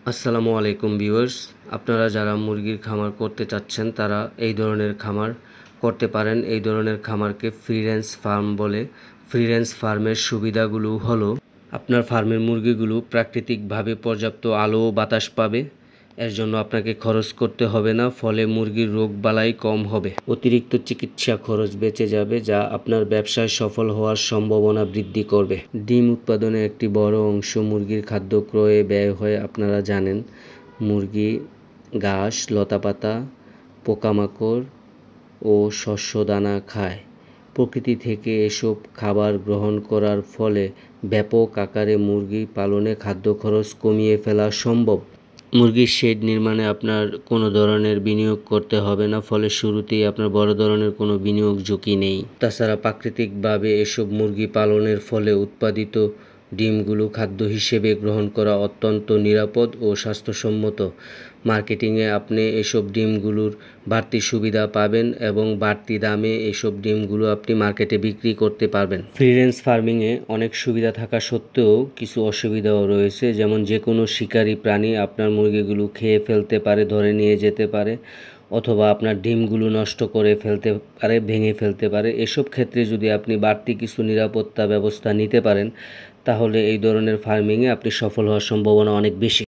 আসসালামু আলাইকুম ভিউয়ার্স, আপনারা যারা মুরগির খামার করতে চাচ্ছেন তারা এই ধরনের খামার করতে পারেন। এই ধরনের খামারকে ফ্রি রেঞ্জ ফার্ম বলে। ফ্রি রেঞ্জ ফার্মের সুবিধাগুলো হলো আপনার ফার্মের মুরগিগুলো প্রাকৃতিকভাবে পর্যাপ্ত আলো ও বাতাস পাবে। এর জন্য আপনাকে খরচ করতে হবে না, ফলে মুরগির রোগবালাই কম হবে। অতিরিক্ত চিকিৎসা খরচ বেঁচে যাবে, যা আপনার ব্যবসায় সফল হওয়ার সম্ভাবনা বৃদ্ধি করবে। ডিম উৎপাদনে একটি বড় অংশ মুরগির খাদ্য ক্রয়ে ব্যয় হয়। আপনারা জানেন, মুরগি ঘাস, লতাপাতা, পোকামাকড় ও শস্যদানা খায়। প্রকৃতি থেকে এসব খাবার গ্রহণ করার ফলে ব্যাপক আকারে মুরগি পালনে খাদ্য খরচ কমিয়ে ফেলা সম্ভব। মুরগির শেড নির্মাণে আপনার কোনো ধরনের বিনিয়োগ করতে হবে না, ফলে শুরুতেই আপনার বড় ধরনের কোনো বিনিয়োগ ঝুঁকি নেই। তাছাড়া প্রাকৃতিকভাবে এসব মুরগি পালনের ফলে উৎপাদিত ডিমগুলো খাদ্য হিসেবে গ্রহণ করা অত্যন্ত নিরাপদ ও স্বাস্থ্যসম্মত। মার্কেটিংয়ে আপনি এসব ডিমগুলোর বাড়তি সুবিধা পাবেন এবং বাড়তি দামে এসব ডিমগুলো আপনি মার্কেটে বিক্রি করতে পারবেন। ফ্রি রেঞ্জ ফার্মিংয়ে অনেক সুবিধা থাকা সত্ত্বেও কিছু অসুবিধাও রয়েছে, যেমন যে কোনো শিকারী প্রাণী আপনার মুরগিগুলো খেয়ে ফেলতে পারে, ধরে নিয়ে যেতে পারে, অথবা আপনার ডিমগুলো নষ্ট করে ফেলতে পারে, ভেঙে ফেলতে পারে। এসব ক্ষেত্রে যদি আপনি বাড়তি কিছু নিরাপত্তা ব্যবস্থা নিতে পারেন, তাহলে এই ধরনের ফার্মিংয়ে আপনি সফল হওয়ার সম্ভাবনা অনেক বেশি।